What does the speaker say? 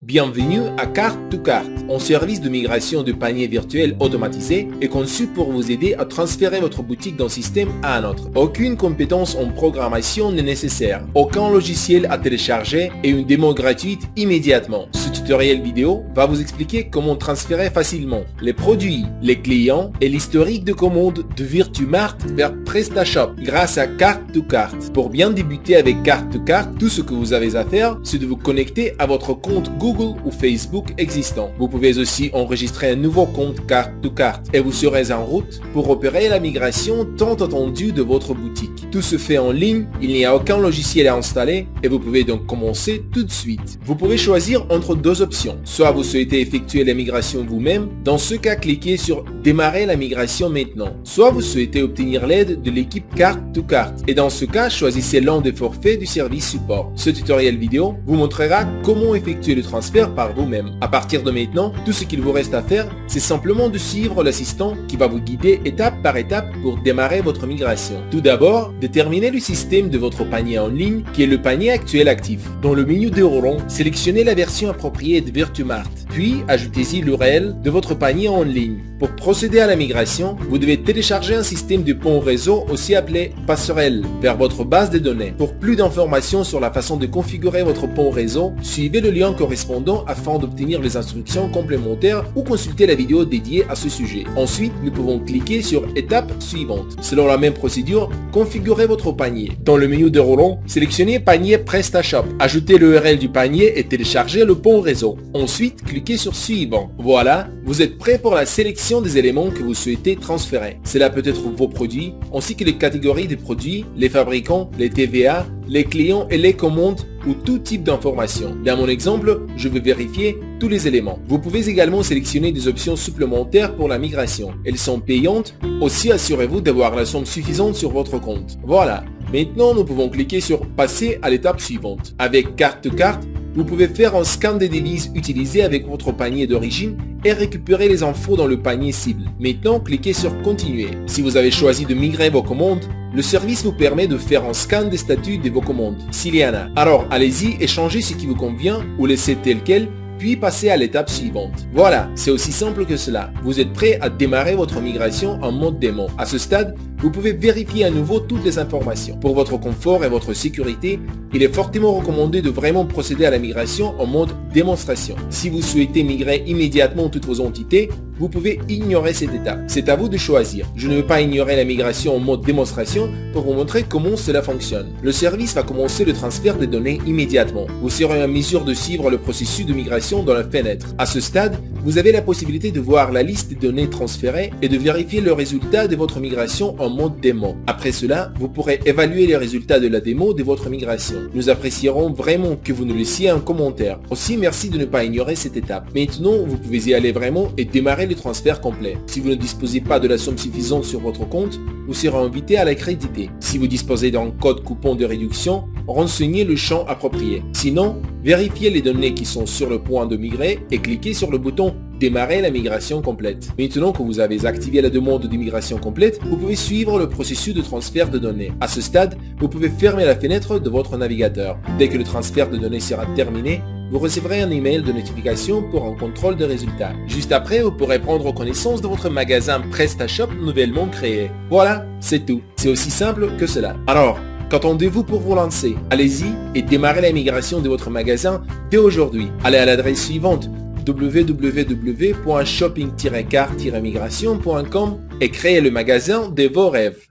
Bienvenue à Cart2Cart, un service de migration de paniers virtuels automatisé et conçu pour vous aider à transférer votre boutique d'un système à un autre. Aucune compétence en programmation n'est nécessaire, aucun logiciel à télécharger et une démo gratuite immédiatement. Ce tutoriel vidéo va vous expliquer comment transférer facilement les produits, les clients et l'historique de commandes de Virtumart vers PrestaShop grâce à Cart2Cart. Pour bien débuter avec Cart2Cart, tout ce que vous avez à faire, c'est de vous connecter à votre compte Google ou Facebook existant. Vous pouvez aussi enregistrer un nouveau compte Cart2Cart et vous serez en route pour opérer la migration tant attendue de votre boutique. Tout se fait en ligne, il n'y a aucun logiciel à installer et vous pouvez donc commencer tout de suite. Vous pouvez choisir entre deux options. Soit vous souhaitez effectuer la migration vous-même, dans ce cas cliquez sur démarrer la migration maintenant. Soit vous souhaitez obtenir l'aide de l'équipe Cart2Cart et dans ce cas choisissez l'un des forfaits du service support. Ce tutoriel vidéo vous montrera comment effectuer le transfert par vous-même. À partir de maintenant, tout ce qu'il vous reste à faire, c'est simplement de suivre l'assistant qui va vous guider étape par étape pour démarrer votre migration. Tout d'abord, déterminez le système de votre panier en ligne qui est le panier actuel actif. Dans le menu déroulant, sélectionnez la version appropriée de Virtumart, puis ajoutez-y l'URL de votre panier en ligne. Pour procéder à la migration, vous devez télécharger un système de pont réseau aussi appelé passerelle vers votre base de données. Pour plus d'informations sur la façon de configurer votre pont réseau, suivez le lien correspondant afin d'obtenir les instructions complémentaires ou consulter la vidéo dédiée à ce sujet. Ensuite, nous pouvons cliquer sur étape suivante. Selon la même procédure, configurez votre panier. Dans le menu déroulant, sélectionnez panier PrestaShop. Ajoutez l'URL du panier et téléchargez le pont réseau. Ensuite, cliquez sur suivant. Voilà, vous êtes prêt pour la sélection des éléments que vous souhaitez transférer. Cela peut être vos produits, ainsi que les catégories des produits, les fabricants, les TVA, les clients et les commandes ou tout type d'informations. Dans mon exemple, je vais vérifier tous les éléments. Vous pouvez également sélectionner des options supplémentaires pour la migration. Elles sont payantes. Aussi, assurez-vous d'avoir la somme suffisante sur votre compte. Voilà. Maintenant, nous pouvons cliquer sur passer à l'étape suivante. Avec Cart2Cart, vous pouvez faire un scan des devises utilisées avec votre panier d'origine et récupérer les infos dans le panier cible. Maintenant, cliquez sur continuer. Si vous avez choisi de migrer vos commandes, le service vous permet de faire un scan des statuts de vos commandes, s'il y en a. Alors, allez-y et changez ce qui vous convient ou laissez tel quel, puis passez à l'étape suivante. Voilà, c'est aussi simple que cela. Vous êtes prêt à démarrer votre migration en mode démo. À ce stade, vous pouvez vérifier à nouveau toutes les informations. Pour votre confort et votre sécurité, il est fortement recommandé de vraiment procéder à la migration en mode démonstration. Si vous souhaitez migrer immédiatement toutes vos entités, vous pouvez ignorer cette étape. C'est à vous de choisir. Je ne veux pas ignorer la migration en mode démonstration pour vous montrer comment cela fonctionne. Le service va commencer le transfert des données immédiatement. Vous serez en mesure de suivre le processus de migration dans la fenêtre. À ce stade, vous avez la possibilité de voir la liste des données transférées et de vérifier le résultat de votre migration en mode démo. Après cela, vous pourrez évaluer les résultats de la démo de votre migration. Nous apprécierons vraiment que vous nous laissiez un commentaire. Aussi, merci de ne pas ignorer cette étape. Maintenant, vous pouvez y aller vraiment et démarrer le transfert complet. Si vous ne disposez pas de la somme suffisante sur votre compte, vous serez invité à la créditer. Si vous disposez d'un code coupon de réduction, renseignez le champ approprié. Sinon, vérifiez les données qui sont sur le point de migrer et cliquez sur le bouton démarrer la migration complète. Maintenant que vous avez activé la demande de migration complète, vous pouvez suivre le processus de transfert de données. À ce stade, vous pouvez fermer la fenêtre de votre navigateur. Dès que le transfert de données sera terminé, vous recevrez un email de notification pour un contrôle de résultats. Juste après, vous pourrez prendre connaissance de votre magasin PrestaShop nouvellement créé. Voilà, c'est tout. C'est aussi simple que cela. Alors, qu'attendez-vous pour vous lancer? Allez-y et démarrez la migration de votre magasin dès aujourd'hui. Allez à l'adresse suivante www.shopping-cart-migration.com et créez le magasin de vos rêves.